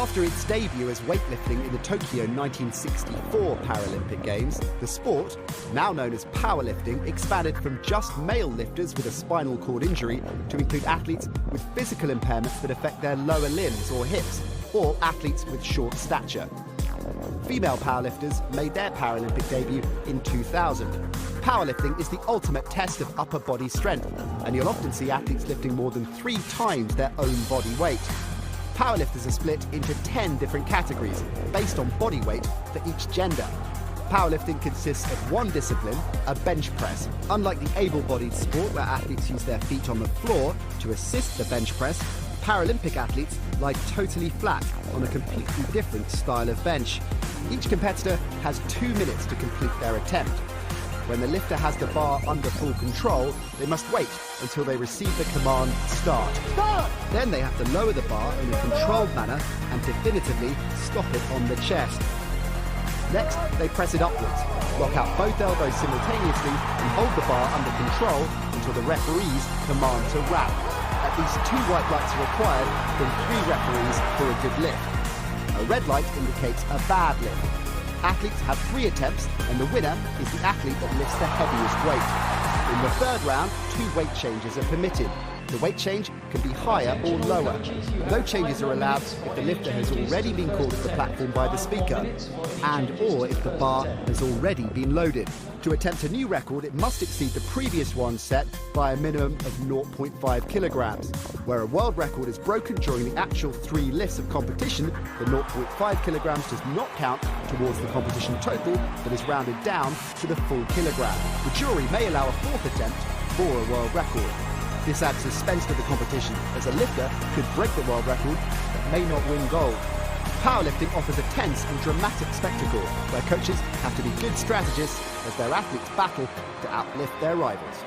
After its debut as weightlifting in the Tokyo 1964 Paralympic Games, the sport, now known as powerlifting, expanded from just male lifters with a spinal cord injury to include athletes with physical impairments that affect their lower limbs or hips, or athletes with short stature. Female powerlifters made their Paralympic debut in 2000. Powerlifting is the ultimate test of upper body strength, and you'll often see athletes lifting more than 3 times their own body weight. Powerlifters are split into 10 different categories based on body weight for each gender. Powerlifting consists of one discipline, a bench press. Unlike the able-bodied sport where athletes use their feet on the floor to assist the bench press, Paralympic athletes lie totally flat on a completely different style of bench. Each competitor has 2 minutes to complete their attempt. When the lifter has the bar under full control, they must wait until they receive the command, start. Start! Then they have to lower the bar in a controlled manner and definitively stop it on the chest. Next, they press it upwards, lock out both elbows simultaneously and hold the bar under control until the referee's command to wrap. At least 2 white lights are required from 3 referees for a good lift. A red light indicates a bad lift. Athletes have 3 attempts, and the winner is the athlete that lifts the heaviest weight. In the 3rd round, 2 weight changes are permitted. The weight change can be higher or lower. No changes are allowed if the lifter has already been called to the platform by the speaker, and or if the bar has already been loaded. To attempt a new record, it must exceed the previous one set by a minimum of 0.5 kilograms. Where a world record is broken during the actual 3 lifts of competition, the 0.5 kilograms does not count towards the competition total, but is rounded down to the full kilogram. The jury may allow a 4th attempt for a world record. This adds suspense to the competition, as a lifter could break the world record but may not win gold. Powerlifting offers a tense and dramatic spectacle where coaches have to be good strategists as their athletes battle to outlift their rivals.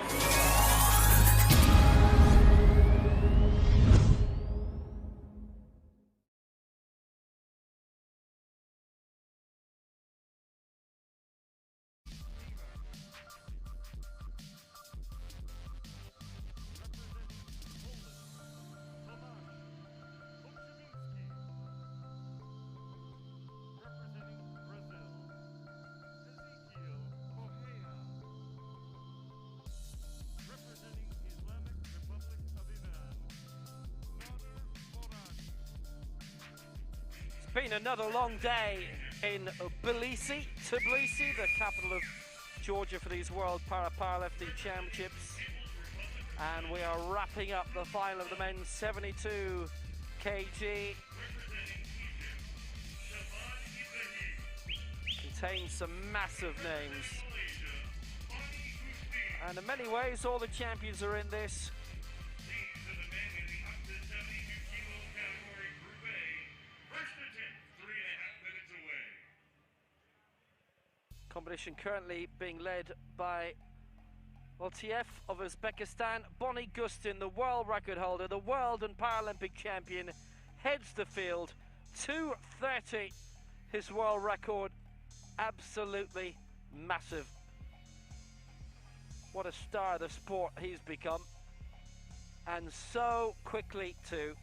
Been another long day in Tbilisi, the capital of Georgia, for these World Powerlifting Championships, and we are wrapping up the final of the men's 72 kg. Contains some massive names, and in many ways all the champions are in this. Competition currently being led by TF of Uzbekistan. Bonnie Gustin, the world record holder, the world and Paralympic champion, heads the field. 2:30, his world record. Absolutely massive. What a star of the sport he's become, and so quickly too.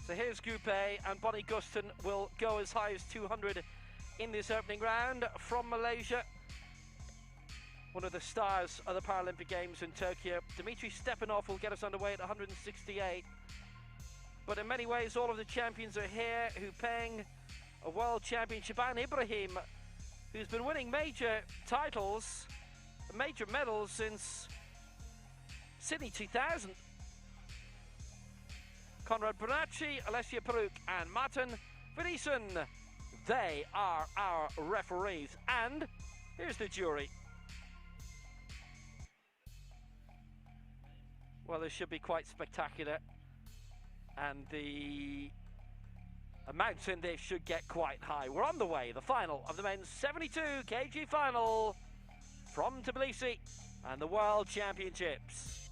So here's Group A, and Bonnie Gustin will go as high as 200 in this opening round from Malaysia. One of the stars of the Paralympic Games in Tokyo. Dmitry Stepanov will get us underway at 168. But in many ways, all of the champions are here. Hupeng, a world champion. Shaban Ibrahim, who's been winning major titles, major medals since Sydney 2000. Conrad Bonacci, Alessia Peruk and Martin Vinison. They are our referees. And here's the jury. Well, this should be quite spectacular. And the amounts in this should get quite high. We're on the way. The final of the men's 72 kg final from Tbilisi and the World Championships.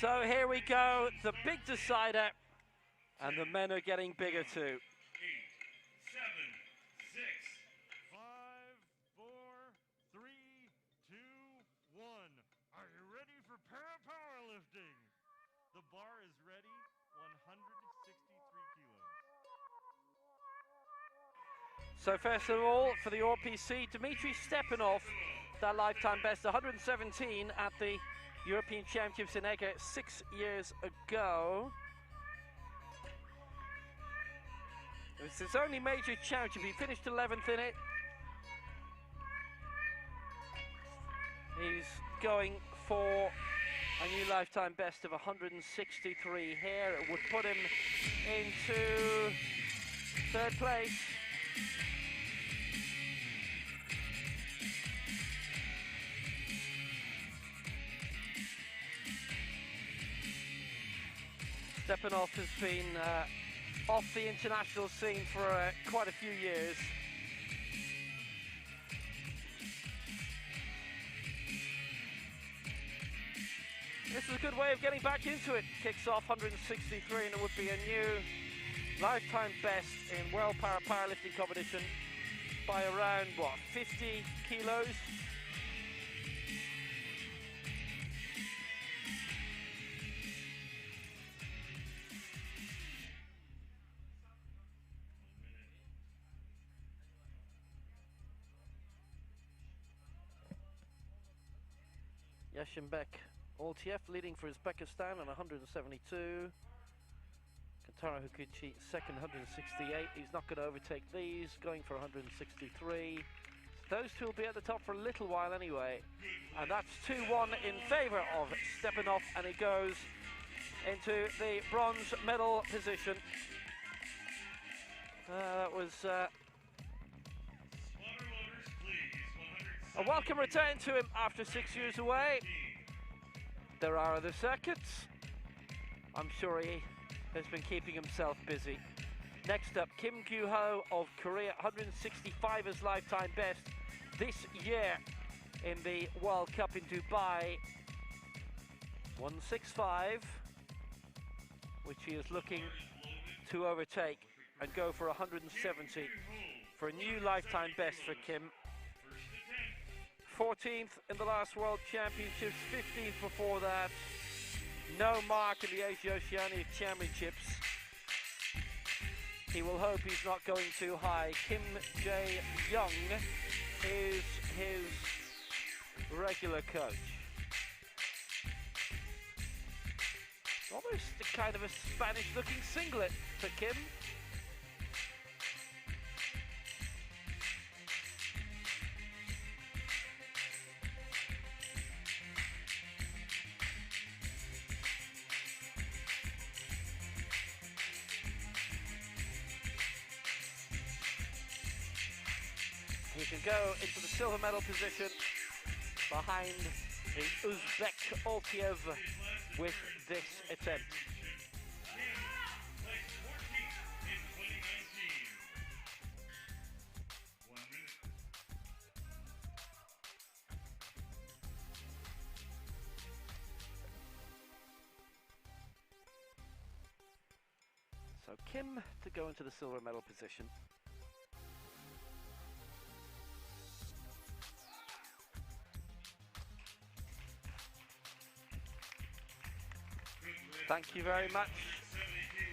So here we go, the big decider, and the men are getting bigger too. 8, 7, 6, 5, 4, 3, 2, 1. Are you ready for powerlifting? The bar is ready, 163 kilos. So first of all, for the RPC, Dmitry Stepanov, that lifetime best, 117 at the European Championships in Egger 6 years ago. It's his only major championship. He finished 11th in it. He's going for a new lifetime best of 163 here. It would put him into 3rd place. Stepanov has been off the international scene for quite a few years. This is a good way of getting back into it. Kicks off 163 and it would be a new lifetime best in World Paralympic competition by around, what, 50 kilos? Yashinbek Altiev leading for Uzbekistan on 172. Kentaro Hukuchi second, 168. He's not going to overtake these, going for 163. Those two will be at the top for a little while anyway. And that's 2-1 in favour of Stepanov, and he goes into the bronze medal position. That was a welcome return to him after 6 years away. There are other circuits. I'm sure he has been keeping himself busy. Next up, Kim Kyu-ho of Korea, 165 as lifetime best this year in the World Cup in Dubai. 165, which he is looking to overtake and go for 170 for a new lifetime best for Kim. 14th in the last World Championships, 15th before that. No mark in the Asia Oceania Championships. He will hope he's not going too high. Kim Jae-young is his regular coach. Almost a kind of a Spanish-looking singlet for Kim. He can go into the silver medal position behind the Uzbek Altiev with this attempt. So Kim to go into the silver medal position. Thank you very much.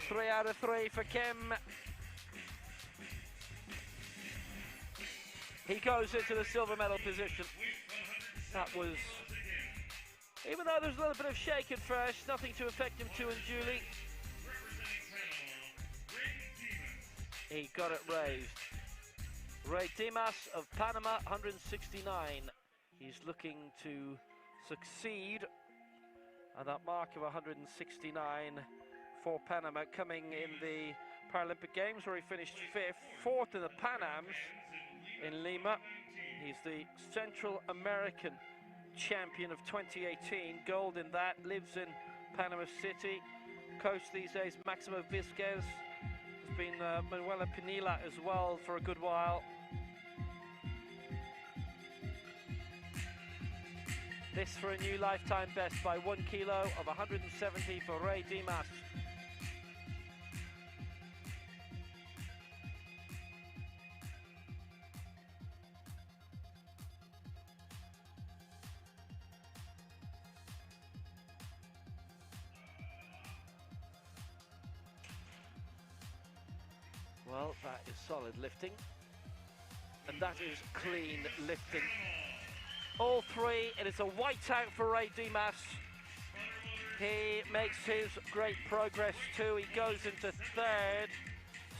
3 out of 3 for Kim. He goes into the silver medal position. That was, even though there's a little bit of shake at first, nothing to affect him too unduly. He got it raised. Ray Dimas of Panama, 169. He's looking to succeed. And that mark of 169 for Panama, coming in the Paralympic Games where he finished 5th, 4th in the Pan Ams in Lima. He's the Central American champion of 2018, gold in that, lives in Panama City. Coach these days, Maximo Vizquez. There's been Manuela Pinilla as well for a good while. This for a new lifetime best by 1 kilo of 170 for Ray Dimas. Well, that is solid lifting, and that is clean lifting. All three, it is a whiteout for Ray Dimas. He makes his great progress too. He goes into third.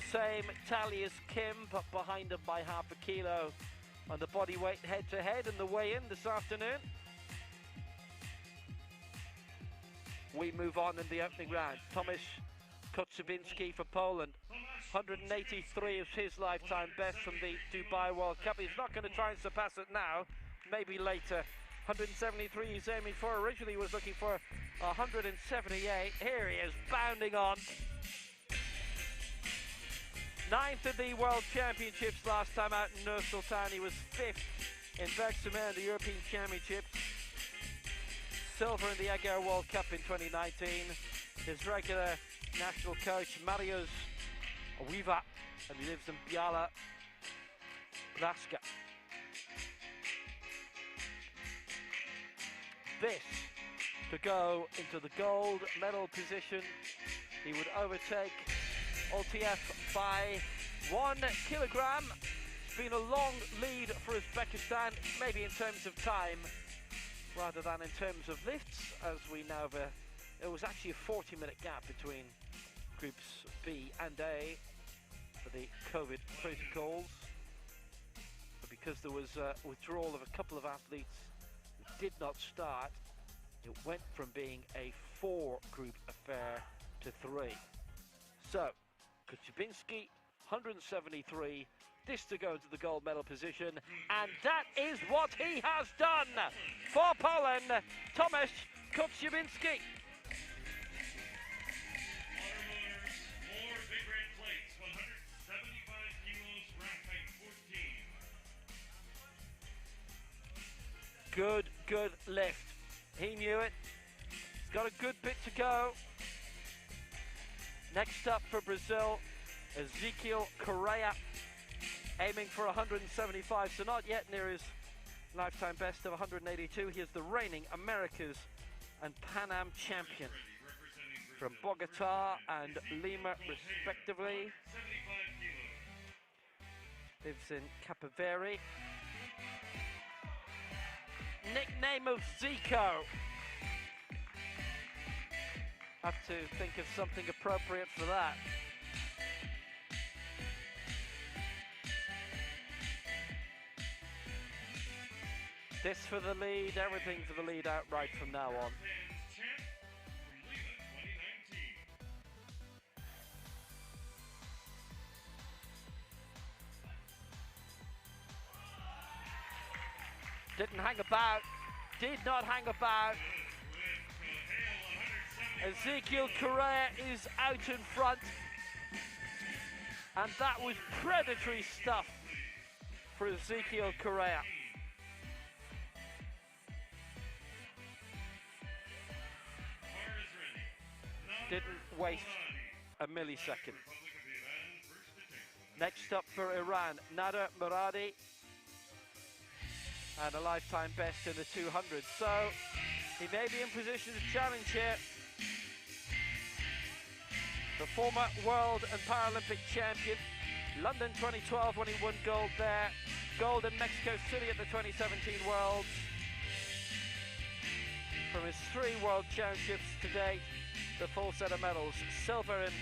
Same tally as Kim, but behind him by half a kilo on the body weight head-to-head in the weigh-in this afternoon. We move on in the opening round. Tomasz Koczybinski for Poland. 183 is his lifetime best from the Dubai World Cup. He's not going to try and surpass it now, maybe later. 173 he's aiming for. Originally was looking for 178. Here he is, bounding on. 9th at the World Championships last time out in Nur Sultan. He was 5th in Verksame in the European Championships. Silver in the Egger World Cup in 2019. His regular national coach, Mariusz Wiwa, and he lives in Biała Blaszka. This to go into the gold medal position. He would overtake Oltiev by 1 kilogram. It's been a long lead for Uzbekistan, maybe in terms of time rather than in terms of lifts, as we now have it was actually a 40-minute gap between groups B and A for the COVID protocols, but because there was withdrawal of a couple of athletes who did not start, it went from being a 4-group affair to 3. So Koczybinski 173, this to go into the gold medal position, and that is what he has done for Poland. Tomasz Koczybinski. Good lift. He knew it. He's got a good bit to go. Next up for Brazil, Ezequiel Correa, aiming for 175, so not yet near his lifetime best of 182. He is the reigning Americas and Pan Am champion from Bogota and Lima, respectively. Lives in Cape Verde. Nickname of Zico. Have to think of something appropriate for that. This for the lead, everything for the lead outright from now on. Didn't hang about, did not hang about. Ezequiel Correa is out in front, and that was predatory stuff for Ezequiel Correa. Didn't waste a millisecond. Next up for Iran, Nader Muradi, and a lifetime best in the 200. So he may be in position to challenge here. The former world and Paralympic champion, London 2012 when he won gold there, gold in Mexico City at the 2017 Worlds. From his 3 world championships to date, the full set of medals. Silver in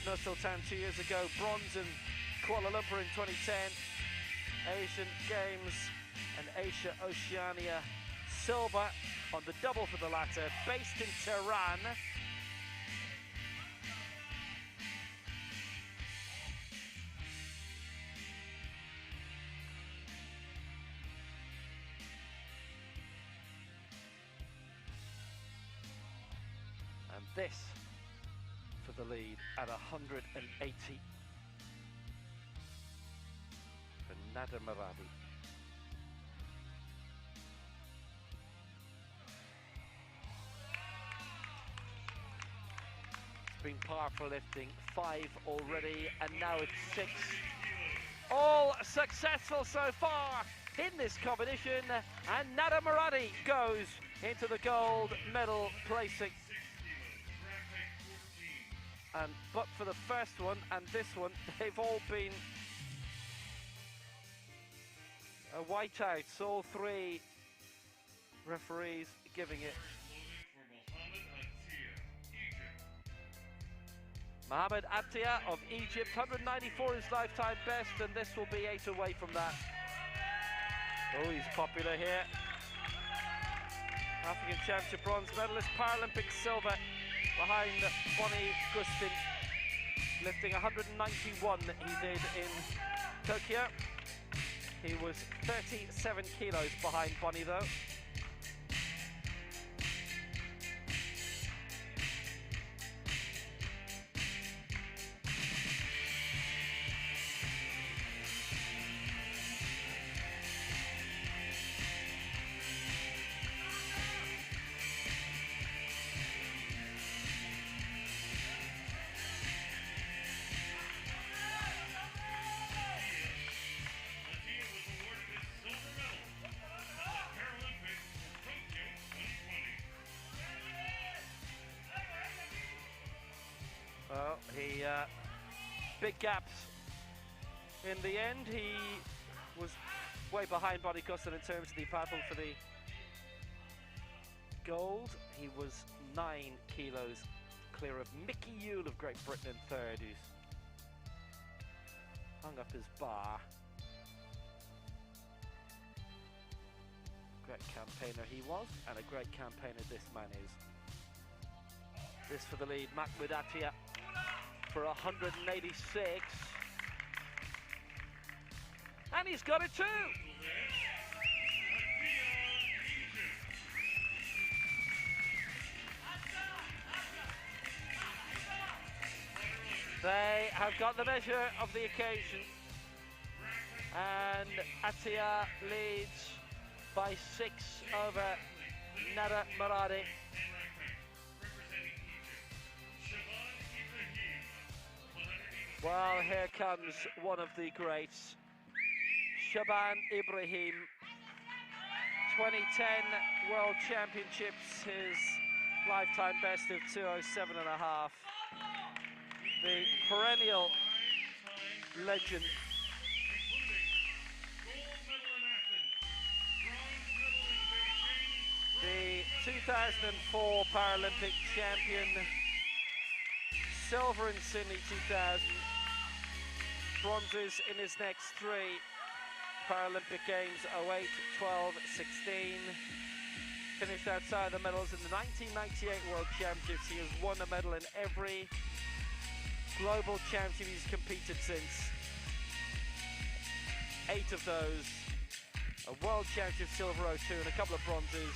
Nur Sultan 2 years ago, bronze in Kuala Lumpur in 2010, Asian Games and Asia Oceania, silver on the double for the latter, based in Tehran. And this for the lead at 180 for Nader Muradi. been powerful lifting, 5 already, and now it's 6. All successful so far in this competition, and Nada Muradi goes into the gold medal placing. And but for the first one and this one, they've all been a whiteout, so all 3 referees giving it. Mohamed Attia of Egypt, 194 his lifetime best, and this will be 8 away from that. Oh, he's popular here. African Championship bronze medalist, Paralympic silver, behind Bonnie Gustin, lifting 191 he did in Tokyo. He was 37 kilos behind Bonnie though. Well, big gaps. In the end, he was way behind Bonnie Gustin in terms of the battle for the gold. He was 9 kilos clear of Mickey Yule of Great Britain in third, who's hung up his bar. Great campaigner he was, and a great campaigner this man is. This for the lead, Mahmoud Attia for 186. And he's got it too! They have got the measure of the occasion. And Attia leads by 6 over Nada Muradi. Well, here comes one of the greats, Shaban Ibrahim, 2010 World Championships, his lifetime best of 207.5. The perennial legend. The 2004 Paralympic champion, silver in Sydney 2000, bronzes in his next 3 Paralympic Games, 08, 12, 16. Finished outside the medals in the 1998 World Championships. He has won a medal in every global championship he's competed since. 8 of those, a World Championship silver 02 and a couple of bronzes.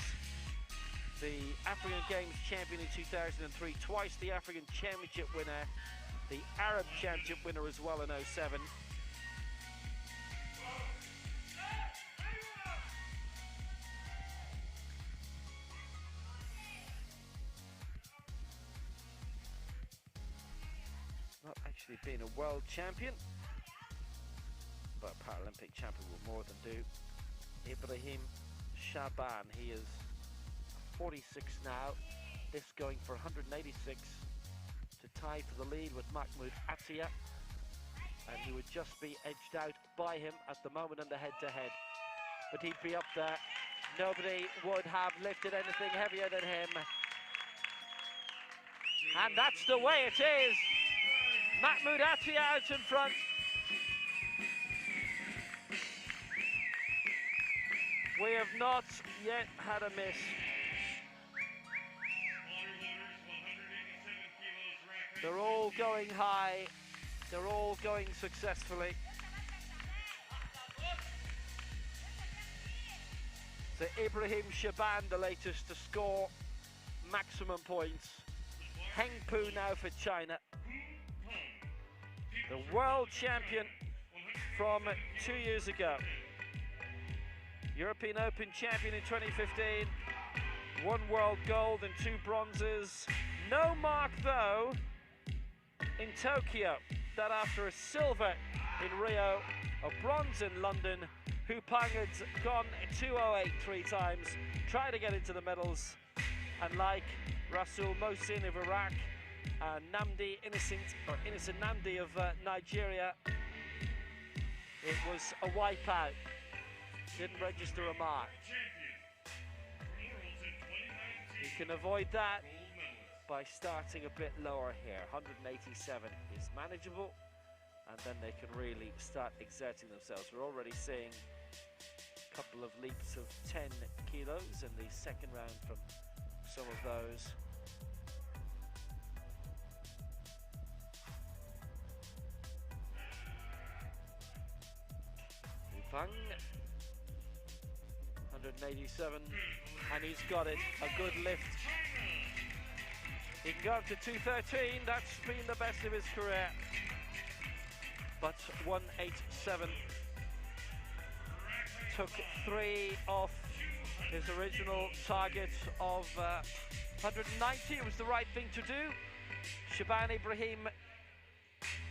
The African Games champion in 2003, twice the African Championship winner, the Arab Championship winner as well in 07. Not actually being a world champion, but a Paralympic champion will more than do. Ibrahim Shaban, he is 46 now, this going for 186 to tie for the lead with Mahmoud Attia, and he would just be edged out by him at the moment in the head-to-head, but he'd be up there. Nobody would have lifted anything heavier than him, and that's the way it is. Mahmoud Attia out in front. We have not yet had a miss. They're all going high. They're all going successfully. So Ibrahim Shaban, the latest to score maximum points. Heng Pu now for China. The world champion from 2 years ago. European Open champion in 2015. 1 world gold and 2 bronzes. No mark though in Tokyo, that after a silver in Rio, a bronze in London, Hupang had gone 2:08 3 times, tried to get into the medals, and like Rasul Mohsin of Iraq and Innocent Namdi of Nigeria, it was a wipeout. Didn't register a mark. You can avoid that by starting a bit lower here. 187 is manageable, and then they can really start exerting themselves. We're already seeing a couple of leaps of 10 kilos in the second round from some of those. Hupang, 187, and he's got it, a good lift. He can go up to 213, that's been the best of his career. But 187 took 3 off his original target of 190. It was the right thing to do. Shaban Ibrahim,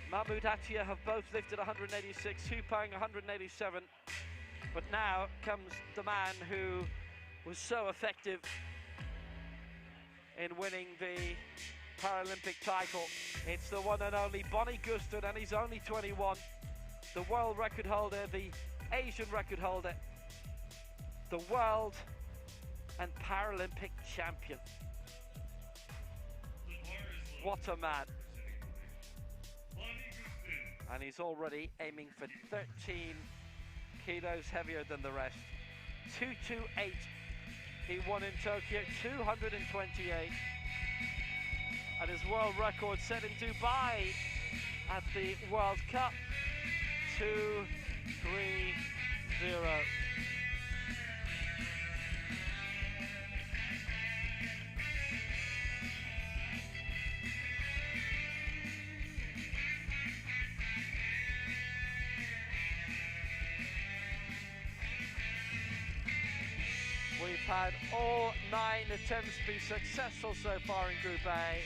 Mahmoud Attia have both lifted 186, Hupang 187. But now comes the man who was so effective in winning the Paralympic title. It's the one and only Bonnie Gustin, and he's only 21. The world record holder, the Asian record holder, the world and Paralympic champion. What a man. And he's already aiming for 13 kilos heavier than the rest. 228 he won in Tokyo, 228. And his world record set in Dubai at the World Cup, 230. We've had all 9 attempts be successful so far in Group A.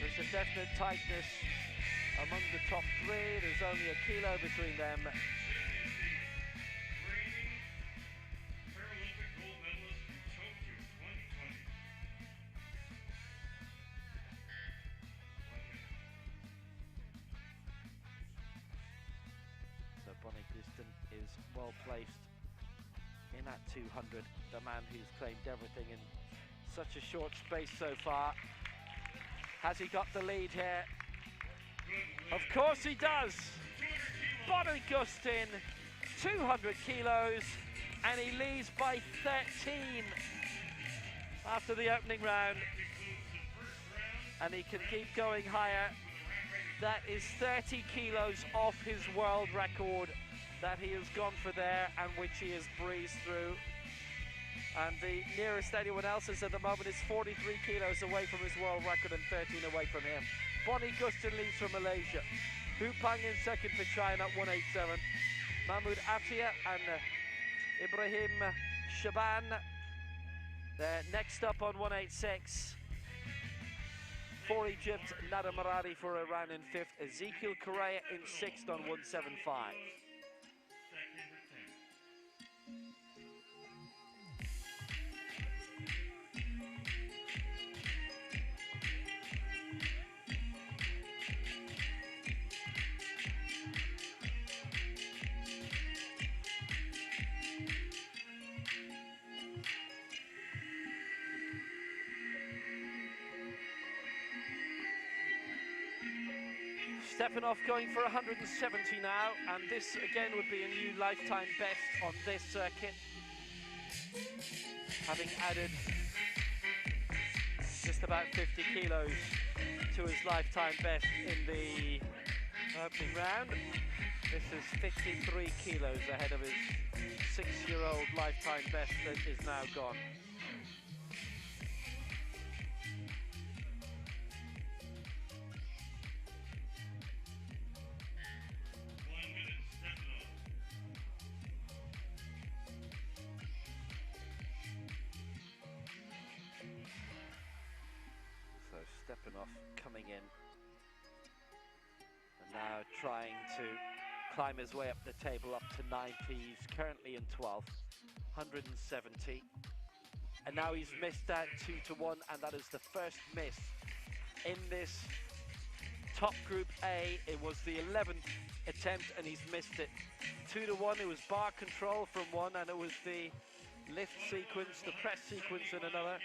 There's a definite tightness among the top 3. There's only a kilo between them. Paralympic gold medalist from Tokyo 2020. So Bonnie Gustin is well placed in at 200. The man who's claimed everything in such a short space so far. Has he got the lead here? Of course he does. Bonnie Gustin, 200 kilos, and he leads by 13 after the opening round. And he can keep going higher. That is 30 kilos off his world record that he has gone for there, and which he has breezed through. And the nearest anyone else is at the moment is 43 kilos away from his world record and 13 away from him. Bonnie Gustin leads from Malaysia. Hupang in second for China, 187. Mahmoud Attia and Ibrahim Shaban, they're next up on 186. For Egypt, Nada Maradi for Iran in 5th. Ezekiel Correa in 6th on 175. Stepanov going for 170 now, and this again would be a new lifetime best on this circuit, having added just about 50 kilos to his lifetime best in the opening round. This is 53 kilos ahead of his 6-year-old lifetime best that is now gone. Stepanov coming in. And now trying to climb his way up the table up to 9th. He's currently in 12th, 170. And now he's missed that 2-1, and that is the first miss in this top group A. It was the 11th attempt and he's missed it. 2-1, it was bar control from one, and it was the lift sequence, the press sequence in another.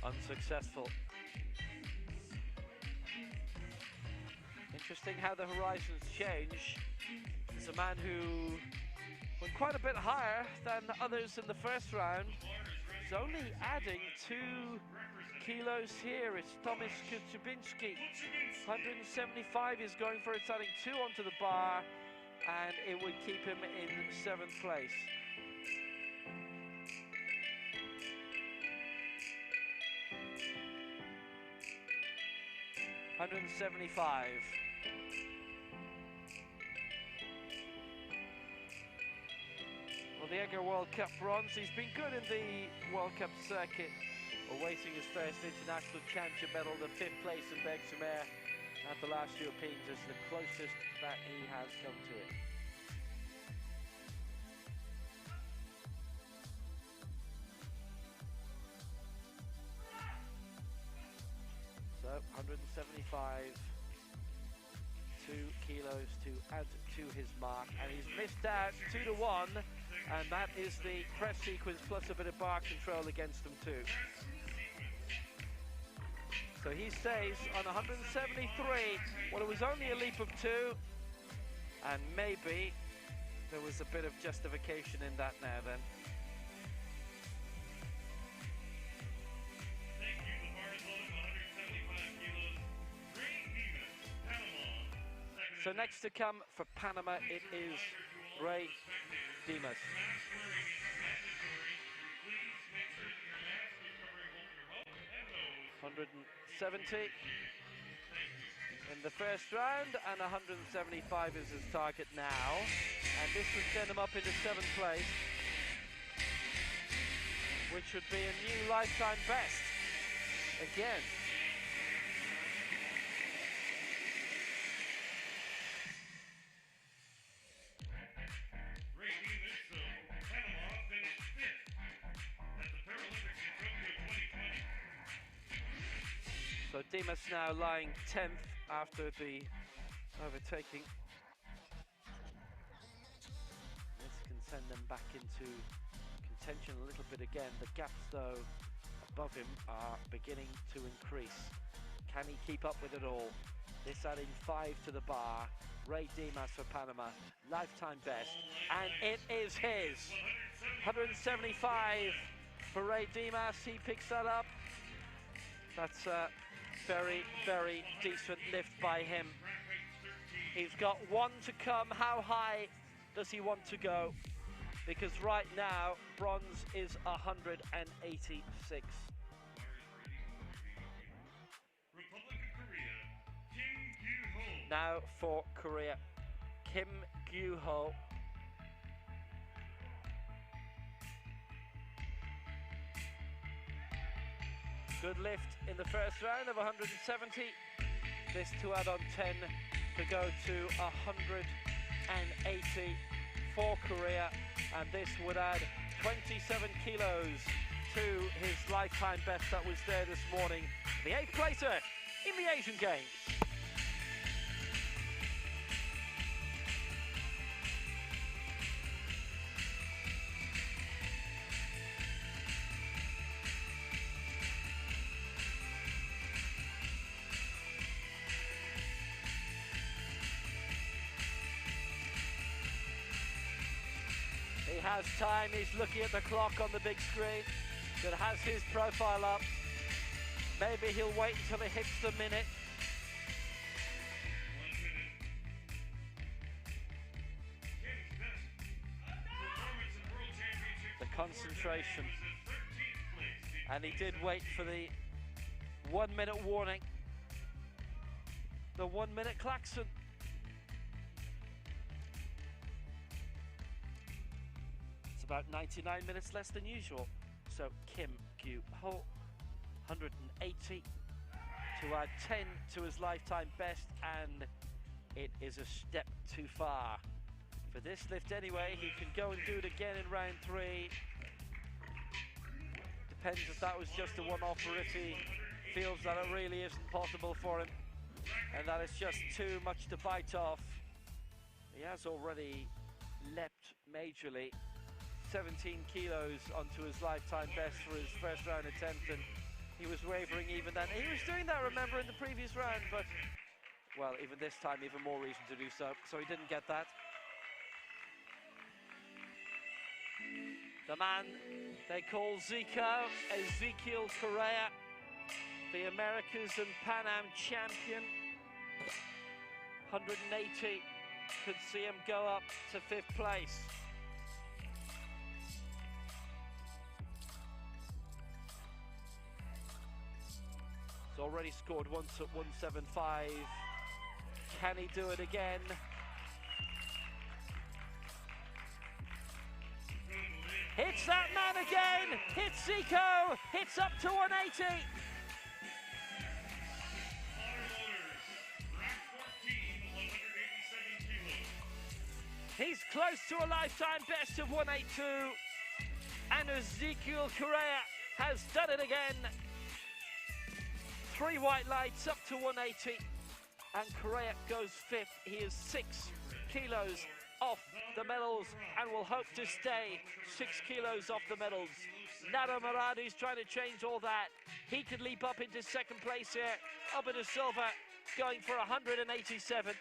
Unsuccessful. Interesting how the horizons change. There's a man who went quite a bit higher than others in the first round. He's only adding 2 kilos here. It's Tomasz Tbilisi. 175 is going for it, adding 2 onto the bar, and it would keep him in 7th place. $175. Well, the Egger World Cup bronze, he's been good in the World Cup circuit, awaiting his first international championship medal. The 5th place in Bergsamere at the last Europeans is the closest that he has come to it. So 175, 2 kilos to add to his mark, and he's missed out 2-1, and that is the press sequence plus a bit of bar control against him too. So he stays on 173. Well, it was only a leap of 2, and maybe there was a bit of justification in that now then. So next to come for Panama, it is Ray Dimas. 170 in the first round, and 175 is his target now. And this would send him up into 7th place, which would be a new lifetime best again. So Dimas now lying 10th after the overtaking. This can send them back into contention a little bit again. The gaps, though, above him are beginning to increase. Can he keep up with it all? This adding 5 to the bar. Ray Dimas for Panama, lifetime best, and it is his. 175 for Ray Dimas. He picks that up. That's a very, very decent lift by him. He's got 1 to come. How high does he want to go? Because right now, bronze is 186. Now for Korea, Kim Gyu-ho. Good lift in the first round of 170. This to add on 10 to go to 180 for Korea. And this would add 27 kilos to his lifetime best that was there this morning. The 8th placer in the Asian Games. He has time, he's looking at the clock on the big screen that has his profile up. Maybe he'll wait until it hits the minute. The concentration. And he did wait for the 1 minute warning. the 1 minute klaxon. It's about 99 minutes less than usual. So Kim Kyu-ho, 180 to add 10 to his lifetime best, and it is a step too far. For this lift anyway, he can go and do it again in round 3. Depends if that was just a one-off or if he feels that it really isn't possible for him and that it's just too much to bite off. He has already leapt majorly, 17 kilos onto his lifetime best for his first round attempt, and he was wavering even then. He was doing that, remember, in the previous round, but, well, even this time, even more reason to do so. So he didn't get that. The man they call Zico, Ezekiel Correa, the Americas and Pan Am champion. 180 could see him go up to 5th place. He's already scored once at 175. Can he do it again? Hits that man again! Hits Zico! Hits up to 180! He's close to a lifetime best of 182, and Ezekiel Correa has done it again. 3 white lights up to 180, and Correa goes 5th. He is 6 kilos off the medals and will hope to stay 6 kilos off the medals. Nado Moradi's trying to change all that. He could leap up into 2nd place here, up into silver, going for 187.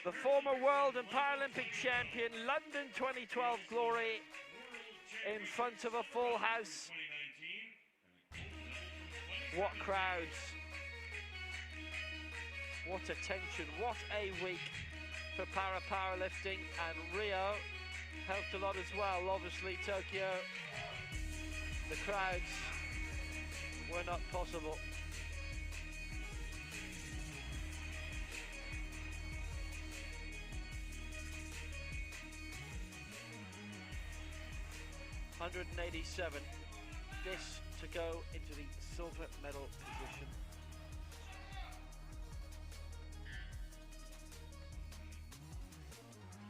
The former world and Paralympic champion, London 2012 glory, in front of a full house. What crowds. What attention, what a week for powerlifting, and Rio helped a lot as well. Obviously Tokyo, the crowds were not possible. $187, this to go into the silver medal position.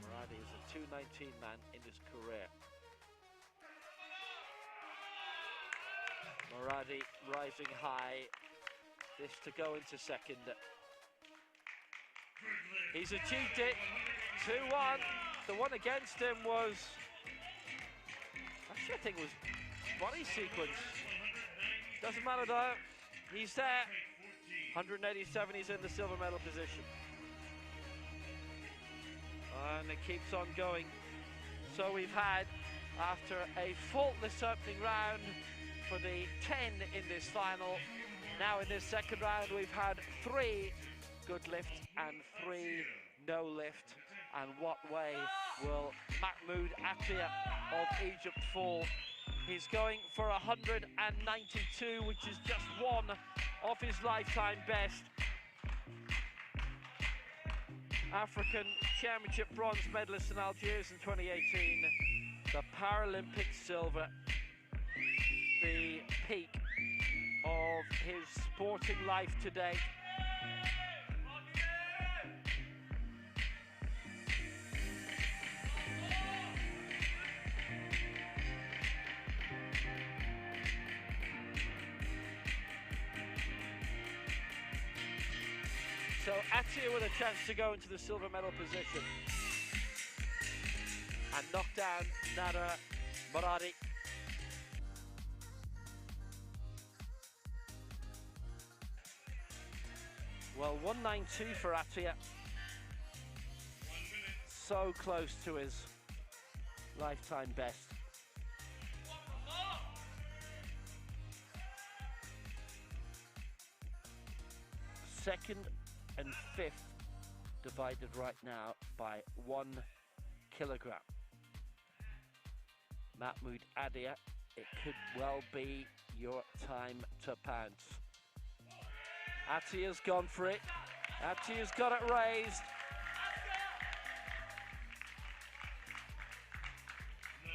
Moradi is a 219 man in his career. Moradi rising high, this to go into 2nd. He's achieved it, 2-1. The one against him was, actually I think it was body sequence. Doesn't matter though, he's there. 187, he's in the silver medal position. And it keeps on going. So we've had, after a faultless opening round for the 10 in this final, now in this 2nd round we've had 3 good lift and 3 no lift. And what way will Mahmoud Atia of Egypt fall? He's going for 192, which is just 1 of his lifetime best. African Championship bronze medalist in Algiers in 2018, the Paralympic silver, the peak of his sporting life today. So Atia with a chance to go into the silver medal position and knock down Nado Moradi. Well, 192 for Atia. So close to his lifetime best. Second and 5th divided right now by 1 kilogram. Mahmoud Atia, it could well be your time to pounce. Atia's gone for it. Atia's got it raised.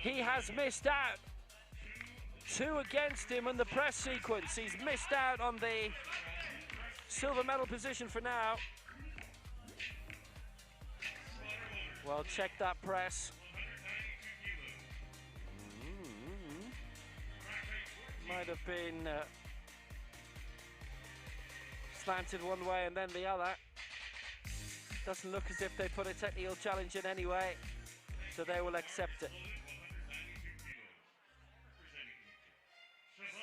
He has missed out. 2 against him in the press sequence. He's missed out on the silver medal position for now. Well, check that press. Might have been slanted one way and then the other. Doesn't look as if they put a technical challenge in anyway, so they will accept it.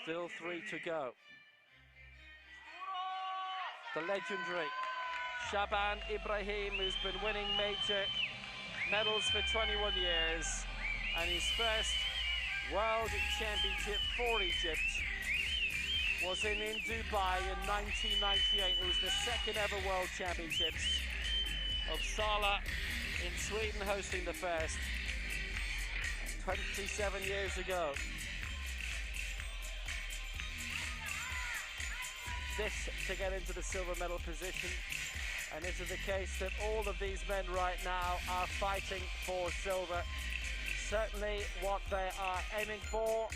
Still 3 to go. The legendary Shaban Ibrahim, who's been winning major medals for 21 years, and his first World Championship for Egypt was in Dubai in 1998. It was the second ever World Championships, of Sala in Sweden hosting the first 27 years ago. This to get into the silver medal position, and is it the case that all of these men right now are fighting for silver? Certainly what they are aiming for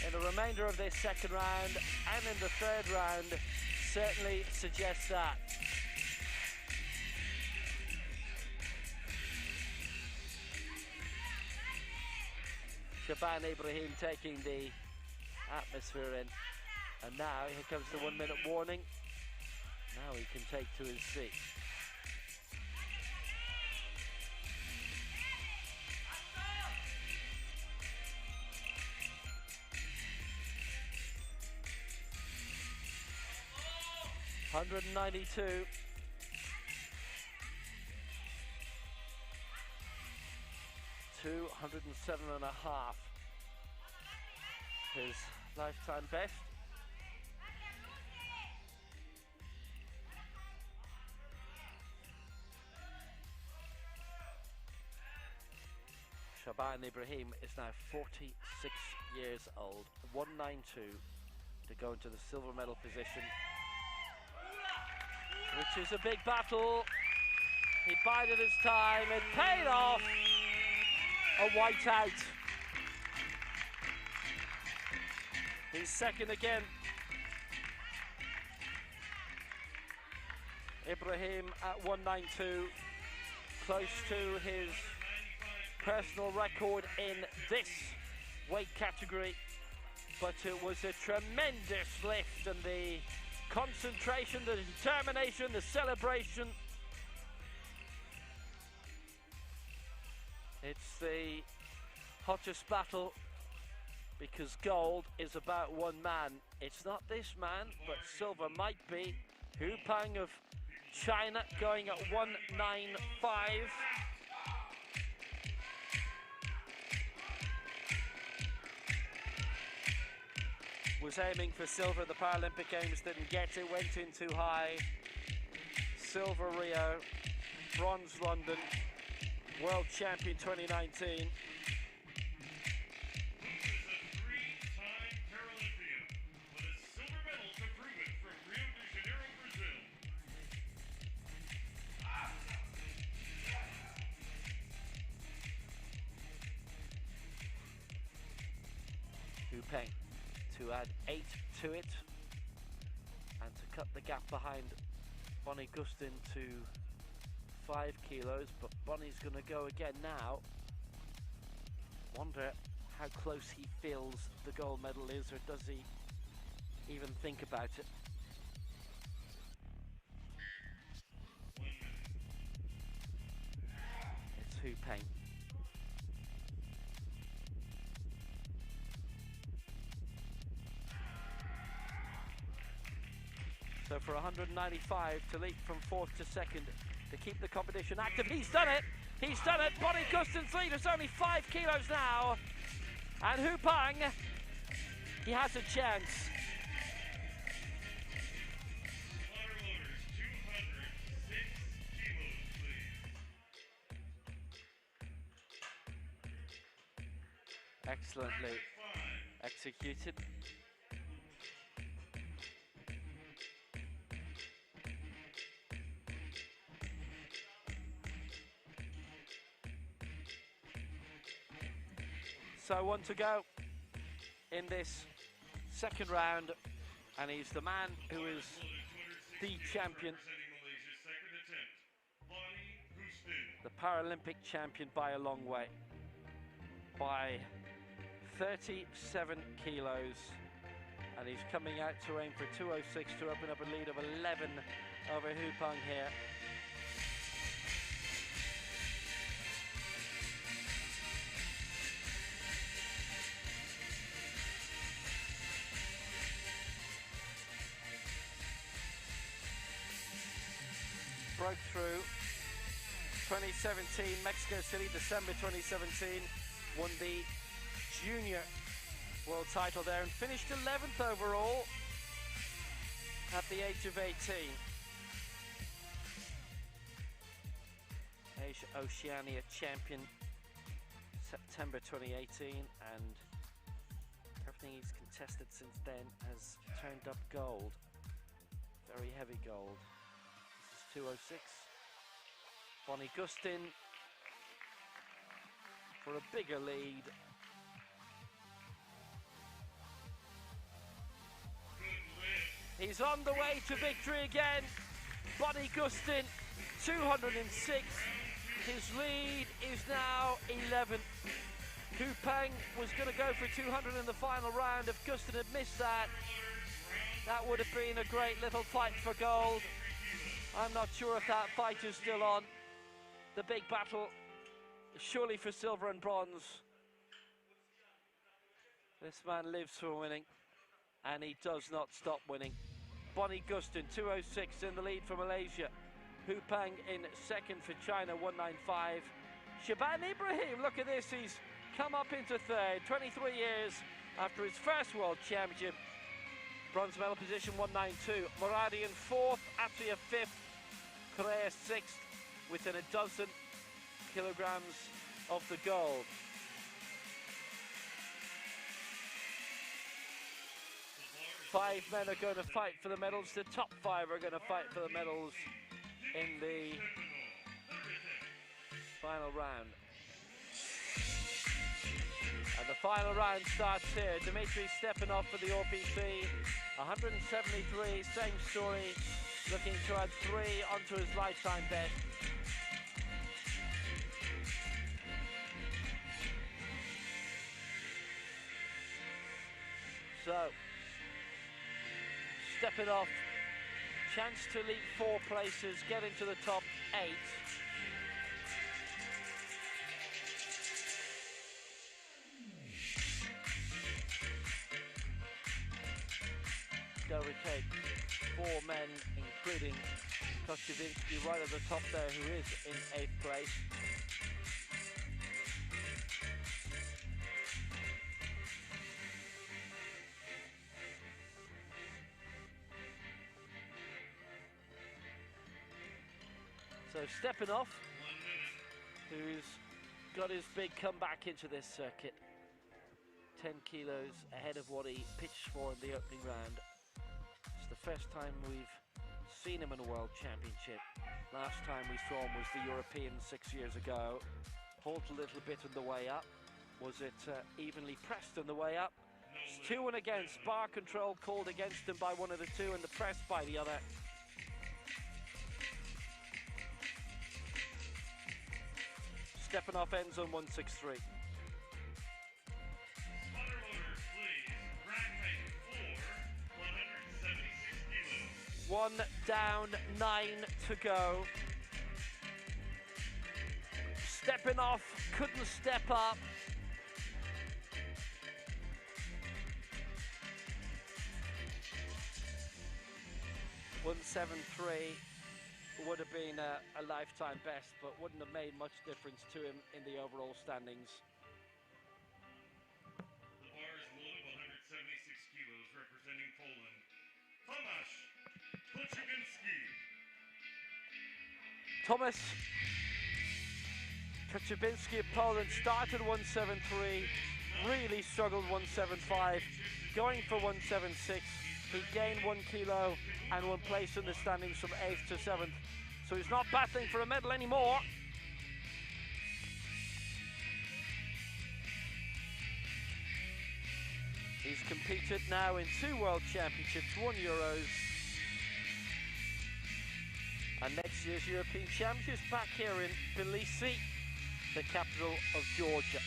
in the remainder of this second round and in the third round certainly suggests that. Shaban Ibrahim taking the atmosphere in. And now here comes the 1 minute warning. Now he can take to his seat. $192. 207.5. His lifetime best. Shaban Ibrahim is now 46 years old. 192 to go into the silver medal position, which is a big battle. He bided his time. It paid off. A whiteout. He's second again. Ibrahim at 192, close to his personal record in this weight category, but it was a tremendous lift, and the concentration, the determination, the celebration. It's the hottest battle because gold is about one man. It's not this man, but silver might be. Hu Peng of China going at 195. Was aiming for silver at the Paralympic Games, didn't get it, went in too high. Silver Rio, bronze London, world champion 2019. Three-time Paralympian with a silver medal to prove it from Rio de Janeiro, Brazil. Hu Peng to add 8 to it and to cut the gap behind Bonnie Gustin to 5 kilos, but Bonnie's going to go again now. Wonder how close he feels the gold medal is, or does he even think about it? It's Hu Peng. So for 195 to leap from 4th to 2nd to keep the competition active. He's done it! He's done it! Bonnie Gustin's lead is only 5 kilos now. And Hu Peng, he has a chance. Water loaders, 206 kilos, please. Excellently executed. So 1 to go in this second round, and he's the man who is the champion, the Paralympic champion by a long way, by 37 kilos, and he's coming out to aim for 206 to open up a lead of 11 over Hupeng here. Broke through 2017, Mexico City, December 2017, won the junior world title there and finished 11th overall at the age of 18. Asia Oceania champion September 2018, and everything he's contested since then has turned up gold, very heavy gold. This is 206. Bonnie Gustin for a bigger lead. He's on the way to victory again. Bonnie Gustin, 206. His lead is now 11. Hupeng was going to go for 200 in the final round. If Gustin had missed that, that would have been a great little fight for gold. I'm not sure if that fight is still on. The big battle, surely for silver and bronze. This man lives for winning, and he does not stop winning. Bonnie Gustin, 206 in the lead for Malaysia. Hupeng in second for China, 195. Shaban Ibrahim, look at this, he's come up into third, 23 years after his first world championship. Bronze medal position, 192. Muradi in fourth, Atria fifth, Korea sixth, within a dozen kilograms of the gold. Five men are going to fight for the medals. The top five are going to fight for the medals in the final round. And the final round starts here. Dmitry Stepanov for the OPC, 173, same story, looking to add 3 onto his lifetime bet. So, Stepanov, chance to leap 4 places, get into the top 8. They'll retake 4 men, including Kostyvinsky right at the top there, who is in 8th place. So Stepanov, who's got his big comeback into this circuit, 10 kilos ahead of what he pitched for in the opening round. It's the first time we've seen him in a world championship. Last time we saw him was the European 6 years ago. Halted a little bit on the way up. Was it evenly pressed on the way up? It's 2 and against. Bar control called against him by one of the two and the press by the other. Stepanov ends on 163. One down, 9 to go. Stepanov couldn't step up. .173 would have been a lifetime best, but wouldn't have made much difference to him in the overall standings. The bar is loaded 176 kilos, representing Poland. Tomasz Tomasz Koczybinski of Poland started 173, really struggled 175, going for 176. He gained 1 kilo and 1 place in the standings from 8th to 7th. So he's not battling for a medal anymore. He's competed now in 2 World Championships, 1 Euros, and next year's European Championships back here in Tbilisi, the capital of Georgia.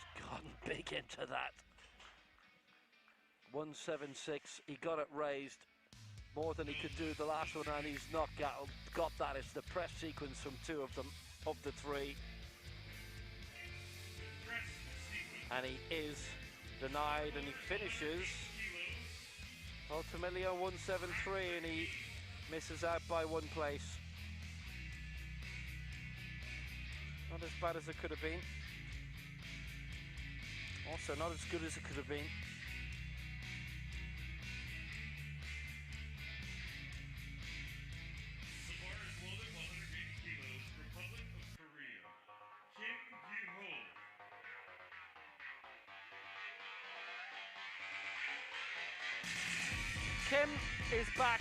He's gone big into that. 176, he got it raised more than he could do the last one, and he's not got that. It's the press sequence from 2 of them, of the 3. And he is denied, and he finishes ultimately on 173, and he misses out by 1 place. Not as bad as it could have been. Also not as good as it could have been. Kim is back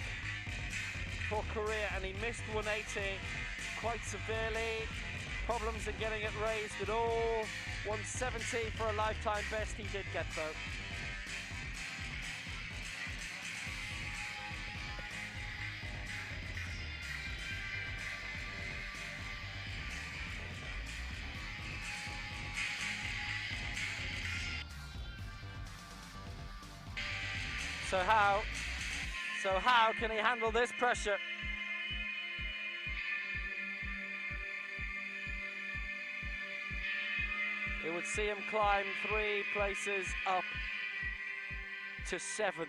for Korea, and he missed 180 quite severely. Problems in getting it raised at all. 170 for a lifetime best he did get though. So how can he handle this pressure? It would see him climb 3 places up to 7th.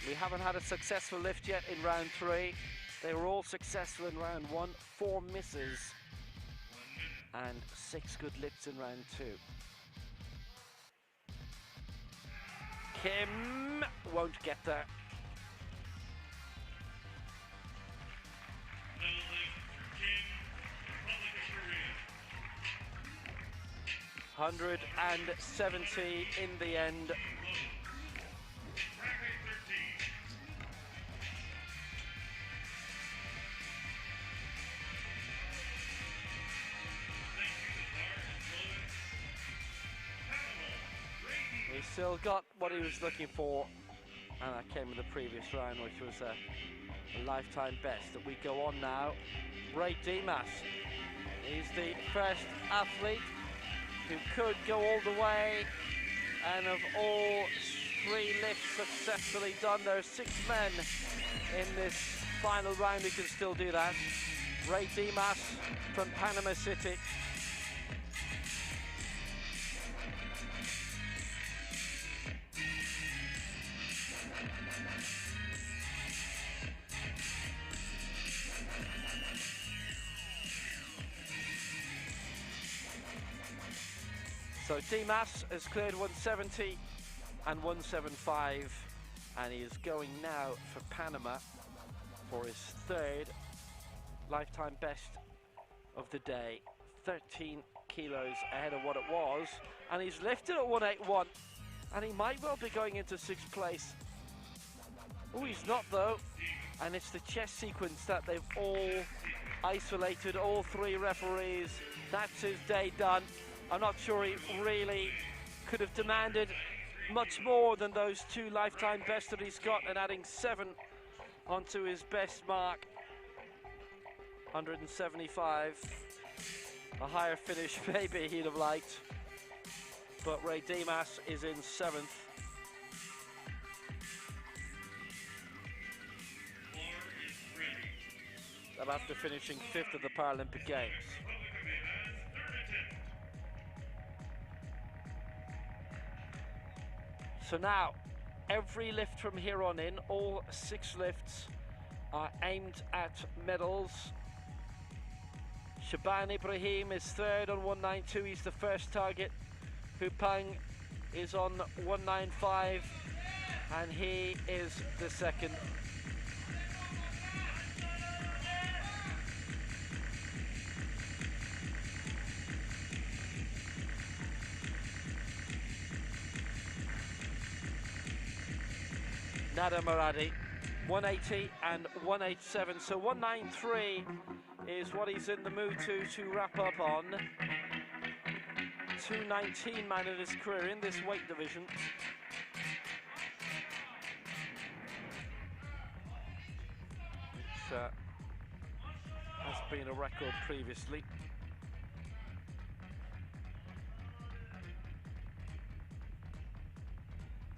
We haven't had a successful lift yet in round 3. They were all successful in round 1, 4 misses and 6 good lifts in round 2. Kim won't get there. Medal lift for Kim, Republic of Korea. 170 in the end. Bracket 13. He still got what he was looking for, and that came in the previous round, which was a lifetime best. That we go on now. Ray Dimas. He's the first athlete who could go all the way, and of all 3 lifts successfully done, there are 6 men in this final round who can still do that. Ray Dimas from Panama City. So Dimas has cleared 170 and 175, and he is going now for Panama for his 3rd lifetime best of the day. 13 kilos ahead of what it was, and he's lifted at 181, and he might well be going into 6th place. Oh, he's not though, and it's the chest sequence that they've all isolated, all 3 referees. That's his day done. I'm not sure he really could have demanded much more than those 2 lifetime bests that he's got, and adding 7 onto his best mark. 175. A higher finish maybe he'd have liked, but Ray Dimas is in 7th. After finishing 5th of the Paralympic Games. So now, every lift from here on in, all 6 lifts are aimed at medals. Shaban Ibrahim is 3rd on 192, he's the first target. Hupang is on 195, and he is the 2nd. Nada Muradi. 180 and 187, so 193 is what he's in the mood to wrap up on. 219 man in his career in this weight division. Which has been a record previously.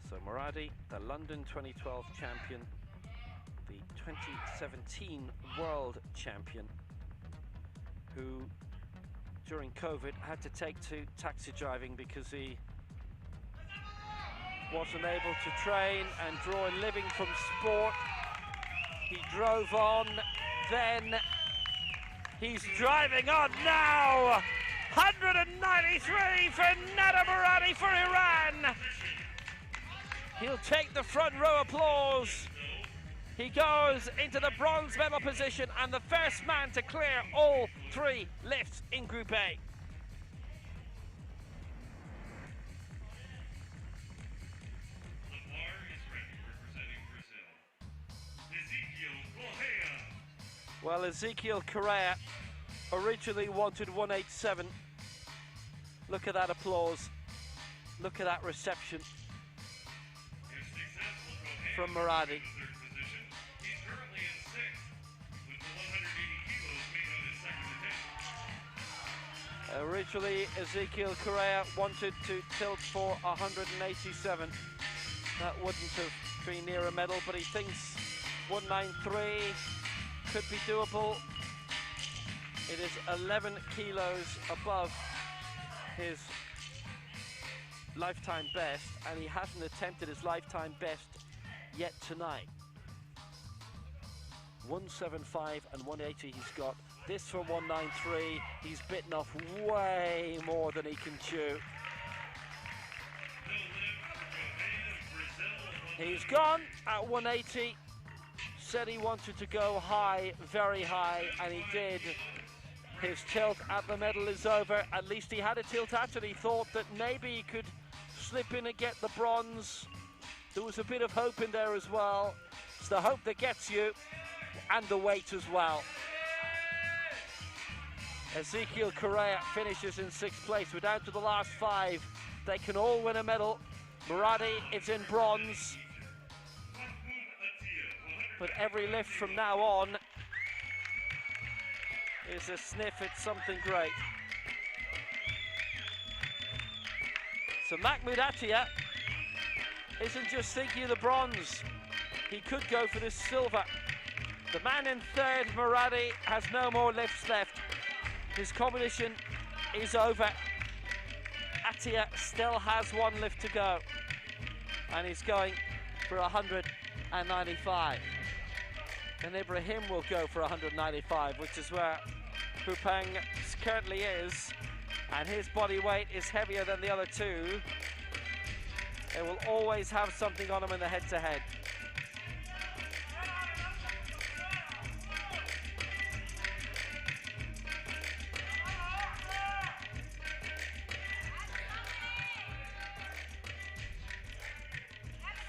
So Muradi, the London 2012 champion, the 2017 world champion, who during COVID had to take to taxi driving because he wasn't able to train and draw a living from sport. He drove on, then he's driving on now. 193 for Nada Muradi for Iran. He'll take the front row applause. He goes into the bronze medal position and the first man to clear all 3 lifts in Group A. The bar is ready, representing Brazil. Ezequiel Correa. Well, Ezequiel Correa originally wanted 187. Look at that applause. Look at that reception from Muradi. He's currently in 6th with the 180 kilos made on his second attempt. Originally, Ezequiel Correa wanted to tilt for 187. That wouldn't have been near a medal, but he thinks 193 could be doable. It is 11 kilos above his lifetime best, and he hasn't attempted his lifetime best yet tonight. 175 and 180 he's got. This for 193, he's bitten off way more than he can chew. He's gone at 180, said he wanted to go high, very high, and he did. His tilt at the medal is over. At least he had a tilt at it. He thought that maybe he could slip in and get the bronze. There was a bit of hope in there as well. It's the hope that gets you, and the weight as well. Ezequiel Correa finishes in 6th place. We're down to the last 5. They can all win a medal. Muradi is in bronze. But every lift from now on is a sniff at something great. So Mahmoud Attia isn't just thinking of the bronze. He could go for this silver. The man in 3rd, Muradi, has no more lifts left. His competition is over. Attia still has 1 lift to go. And he's going for 195. And Ibrahim will go for 195, which is where Pupang currently is. And his body weight is heavier than the other 2. They will always have something on him in the head-to-head.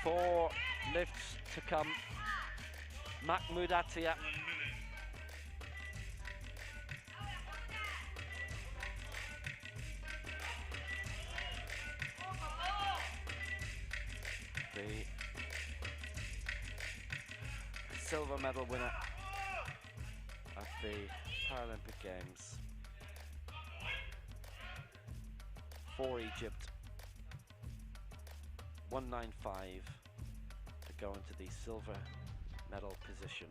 Four lifts to come. Mahmoud Attia. The silver medal winner at the Paralympic Games for Egypt. 195 to go into the silver medal position.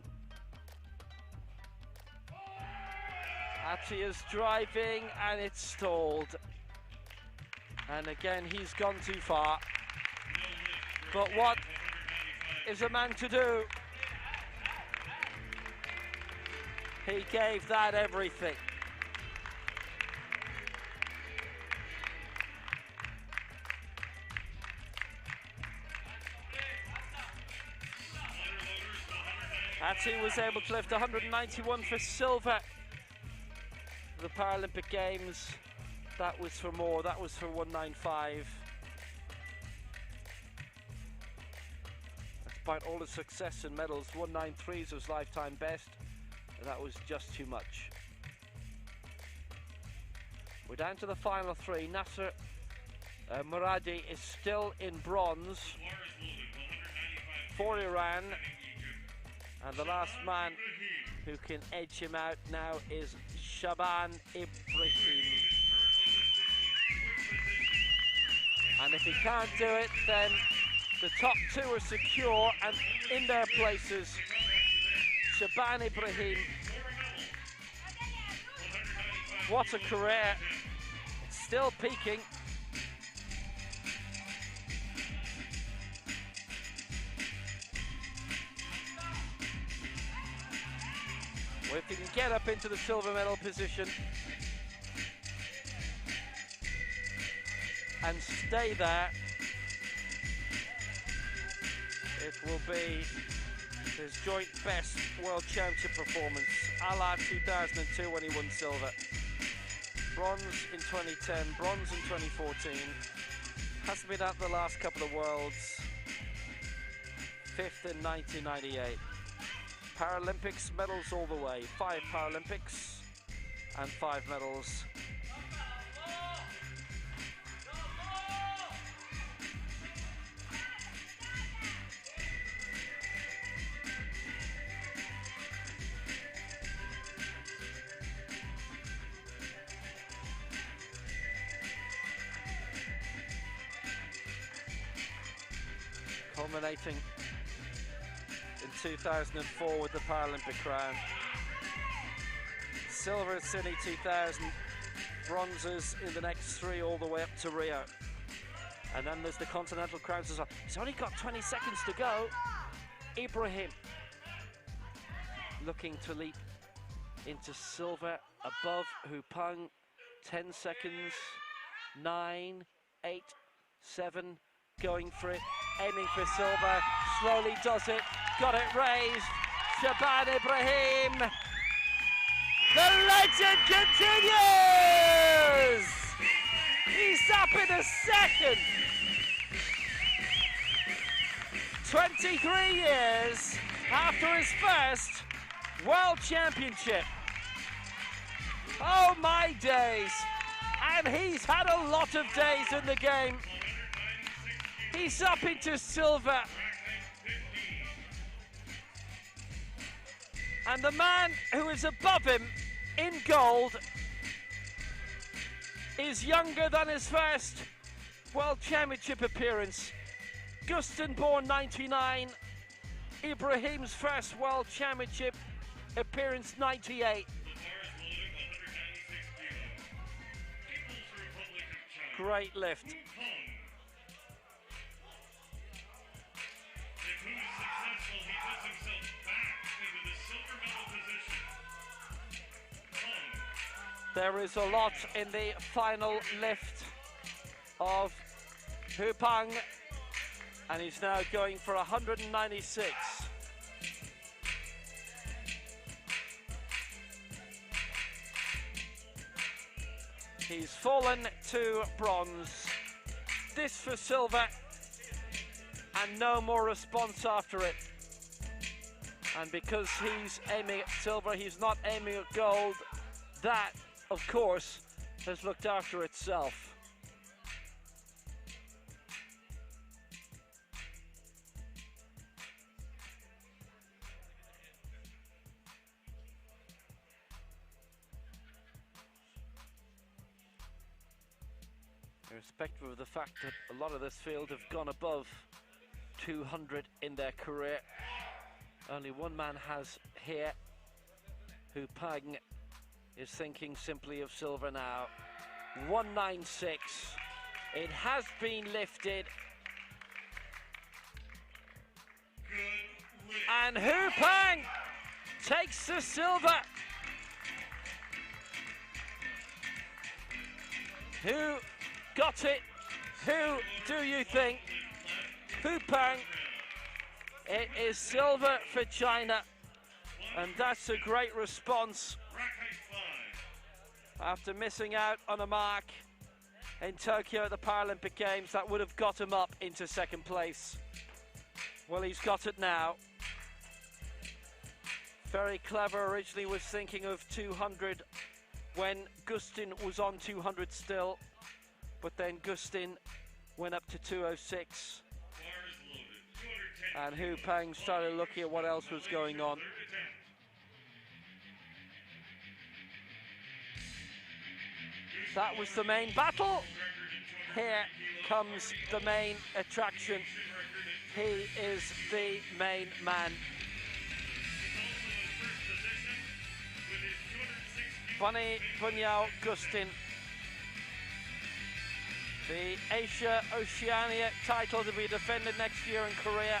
Attia's driving and it's stalled. And again, he's gone too far. But what is a man to do? He gave that everything. Attia was able to lift 191 for silver. The Paralympic Games, that was for more, that was for 195. That's despite all the success and medals. 193 is his lifetime best, and that was just too much. We're down to the final three. Nasser Muradi is still in bronze for Iran, and the last man who can edge him out now is Shaban Ibrahim. And if he can't do it, then the top two are secure, and in their places, Shaban Ibrahim. What a career, still peaking. Well, if he can get up into the silver medal position and stay there, it will be his joint best World Championship performance, a la 2002 when he won silver. Bronze in 2010, bronze in 2014. Hasn't been at the last couple of Worlds. 5th in 1998. Paralympics medals all the way. 5 Paralympics and 5 medals. Culminating in 2004 with the Paralympic crown. Silver at Sydney 2000, bronzes in the next 3 all the way up to Rio. And then there's the Continental crowns as well. He's only got 20 seconds to go. Ibrahim looking to leap into silver above Hupang. 10 seconds, 9, 8, 7, going for it. Aiming for silver, slowly does it, got it raised. Shaban Ibrahim, the legend continues! He's up in a second. 23 years after his first World Championship. Oh my days, and he's had a lot of days in the game. He's up into silver. And the man who is above him in gold is younger than his first World Championship appearance. Gustin, born 99. Ibrahim's first World Championship appearance, 98. Great lift. There is a lot in the final lift of Hupang, and he's now going for 196. He's fallen to bronze. This for silver, and no more response after it. And because he's aiming at silver, he's not aiming at gold. That, of course, has looked after itself. Irrespective of the fact that a lot of this field have gone above 200 in their career, only one man has here. Hupang is thinking simply of silver now. 196. It has been lifted. And Hupang takes the silver. Who got it? Who do you think? Hupang. It is silver for China. And that's a great response after missing out on a mark in Tokyo at the Paralympic Games that would have got him up into second place. Well, he's got it now. Very clever. Originally was thinking of 200 when Gustin was on 200 still, but then Gustin went up to 206. And Hu Peng started looking at what else was going on. That was the main battle. Here comes the main attraction. He is the main man. Bunny Bunyao Gustin. The Asia Oceania title to be defended next year in Korea.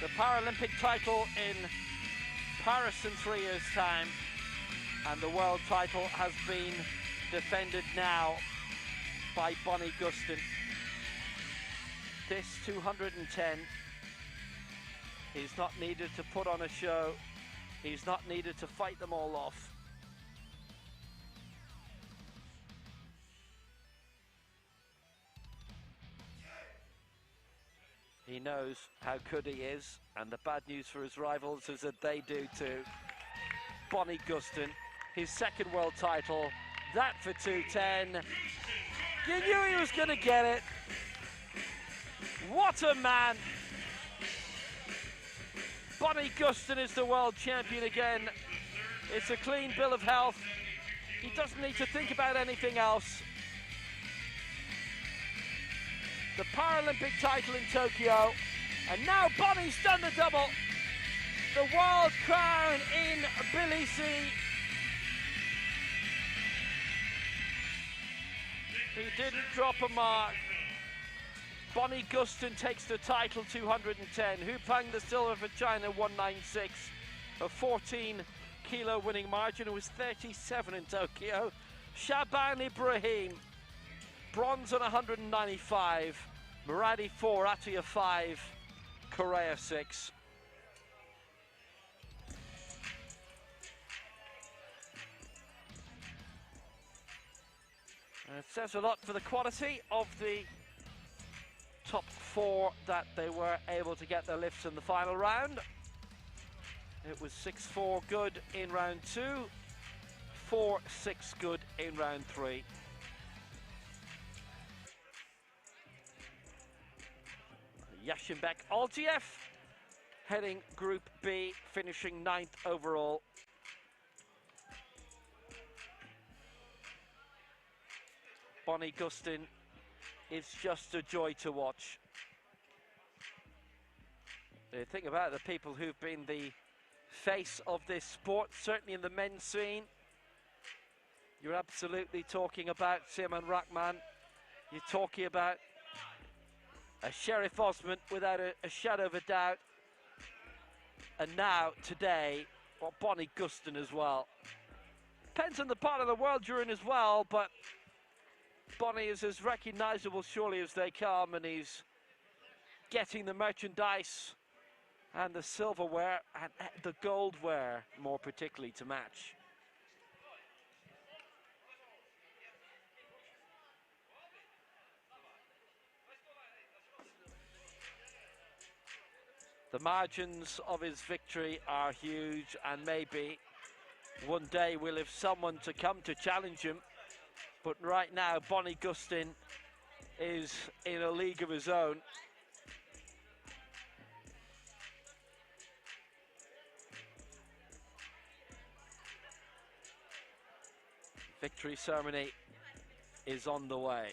The Paralympic title in Paris in 3 years' time. And the world title has been defended now by Bonnie Gustin. This 210, he's not needed to put on a show. He's not needed to fight them all off. He knows how good he is, and the bad news for his rivals is that they do too. Bonnie Gustin, his second world title, that for 210. You knew he was going to get it. What a man. Bonnie Gustin is the world champion again. It's a clean bill of health. He doesn't need to think about anything else. The Paralympic title in Tokyo, and now Bonnie's done the double. The world crown in Tbilisi. He didn't drop a mark. Bonnie Gustin takes the title 210. Hu Peng the silver for China 196. A 14-kilo winning margin. It was 37 in Tokyo. Shaban Ibrahim, bronze on 195. Muradi 4, Atia 5, Korea 6. And it says a lot for the quality of the top 4 that they were able to get their lifts in the final round. It was 6-4 good in round 2, 4-6 good in round 3. Yashinbek Altiev heading Group B, finishing 9th overall. Bonnie Gustin is just a joy to watch. Think about the people who've been the face of this sport, certainly in the men's scene. You're absolutely talking about Simon Rahman. You're talking about a Sheriff Osman without a shadow of a doubt. And now, today, well, Bonnie Gustin as well. Depends on the part of the world you're in as well, but Bonnie is as recognisable surely as they come, and he's getting the merchandise and the silverware and the goldware, more particularly, to match. The margins of his victory are huge, and maybe one day we'll have someone to come to challenge him. But right now, Bonnie Gustin is in a league of his own. Victory ceremony is on the way.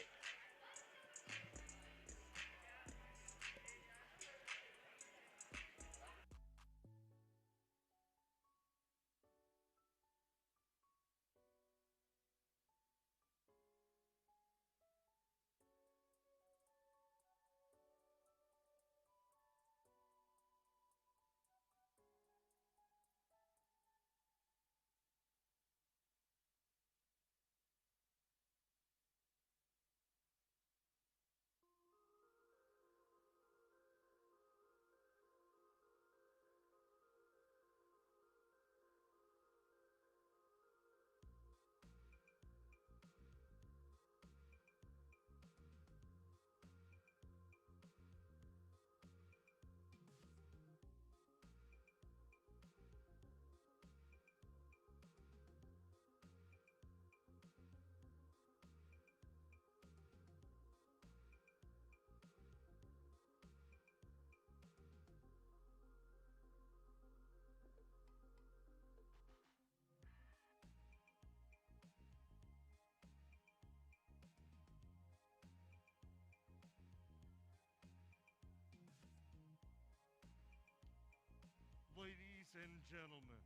and gentlemen,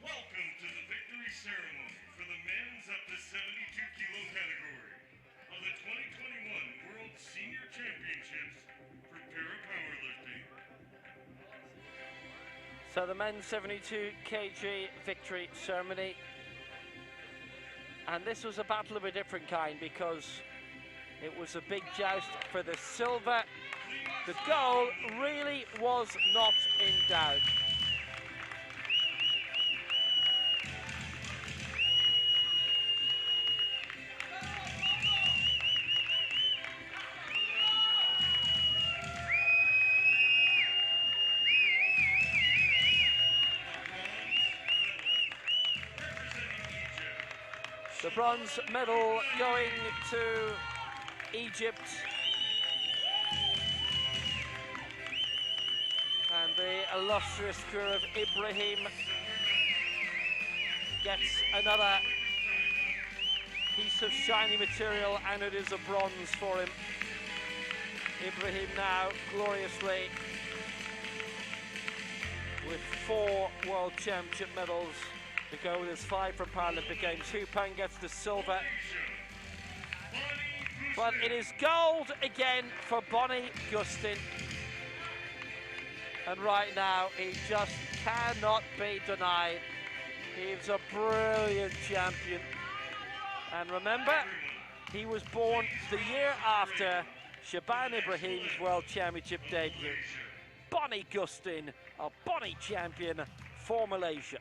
welcome to the victory ceremony for the men's up to 72 kilo category of the 2021 World Senior Championships for Para-Powerlifting. So the men's 72 kg victory ceremony, and this was a battle of a different kind because it was a big joust for the silver. The goal really was not in doubt. The bronze medal going to Egypt, and the illustrious crew of Ibrahim gets another piece of shiny material, and it is a bronze for him. Ibrahim now gloriously with 4 World Championship medals to go with his 5 from Paralympic Games. Hupang gets the silver. But it is gold again for Bonnie Gustin. And right now, he just cannot be denied. He's a brilliant champion. And remember, he was born the year after Shaban Ibrahim's World Championship debut. Bonnie Gustin, a Bonnie champion for Malaysia.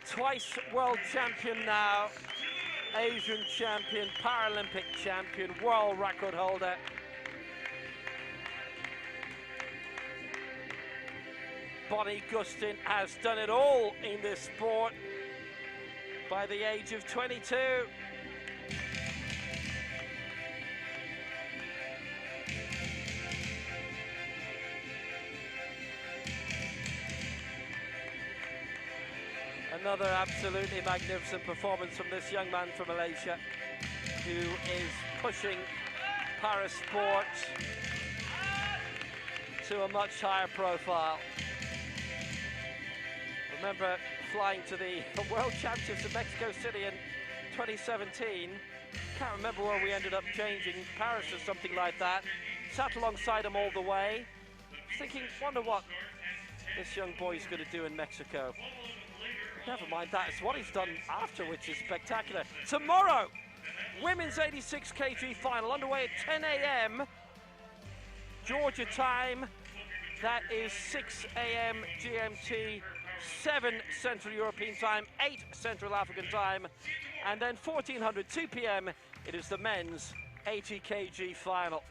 Twice world champion now, Asian champion, Paralympic champion, world record holder. Bonnie Gustin has done it all in this sport by the age of 22. Another absolutely magnificent performance from this young man from Malaysia, who is pushing para-sport to a much higher profile. Remember flying to the World Championships in Mexico City in 2017. Can't remember where we ended up changing, Paris or something like that. Sat alongside him all the way, thinking, wonder what this young boy's going to do in Mexico. Never mind that, it's what he's done after, which is spectacular. Tomorrow, women's 86 kg final underway at 10 a.m. Georgia time. That is 6 a.m. GMT, 7 Central European time, 8 Central African time, and then 1400, 2 p.m. it is the men's 80 kg final.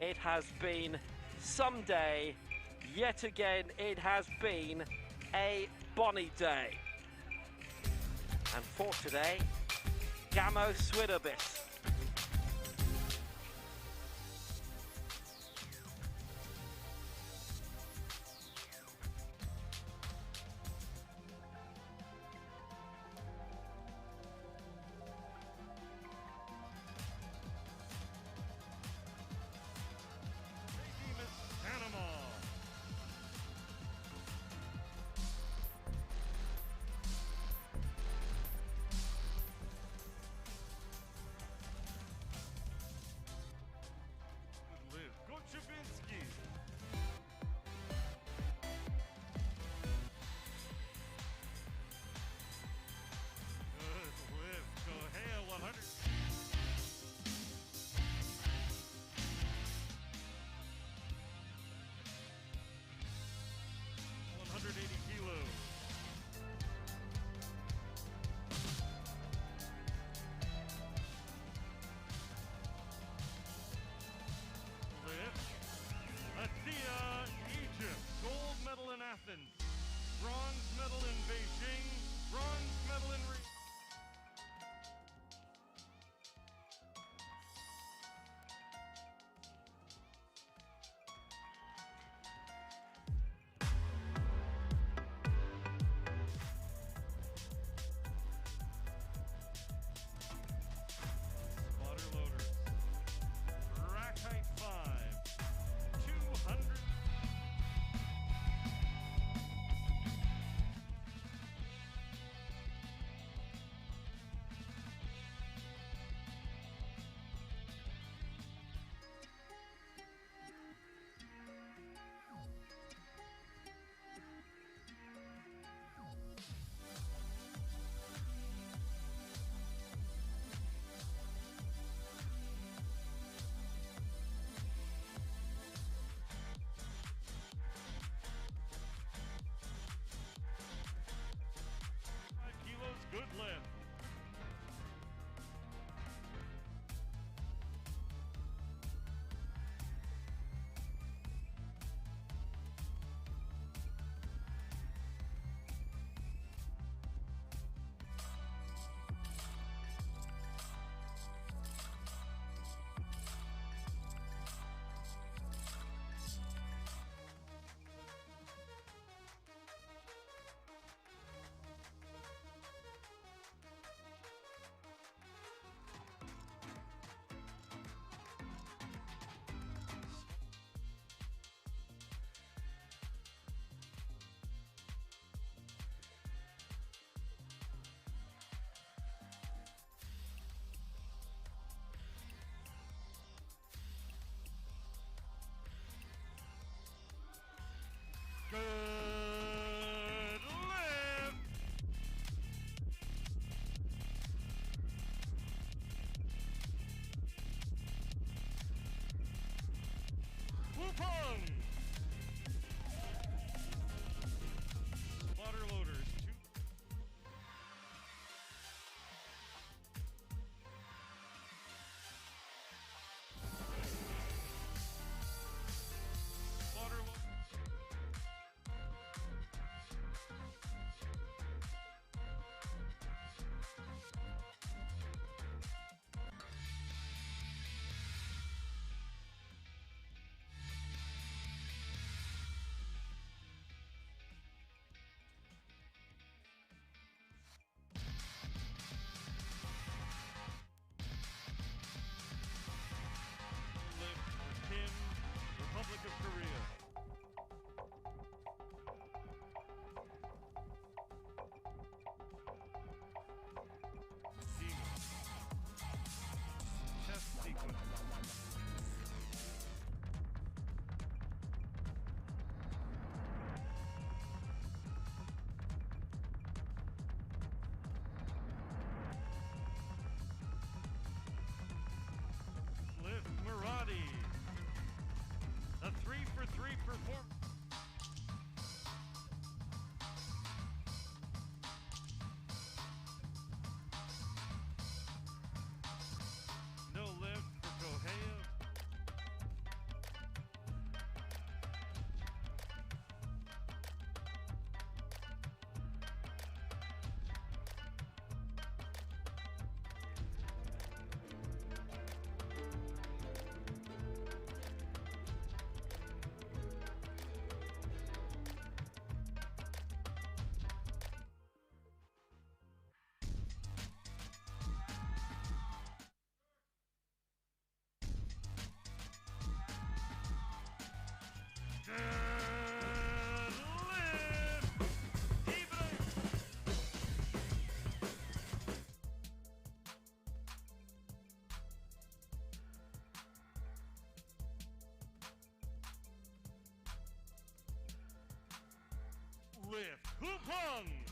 It has been some day. Yet again, it has been a Bonnie day. And for today, Gamo Swidobis. bronze medal in Beijing, bronze medal in Rio. Spotter loaders. Rack height 5. 200. Good lift. Good lift. Whoopong. Spotter loaders. 2. Spotter loaders. Lift for Kim, Republic of Korea. Demon. Chest sequence. Lift Murati. A 3-for-3 performance. No lift for Kohea. Lift, hoop hung.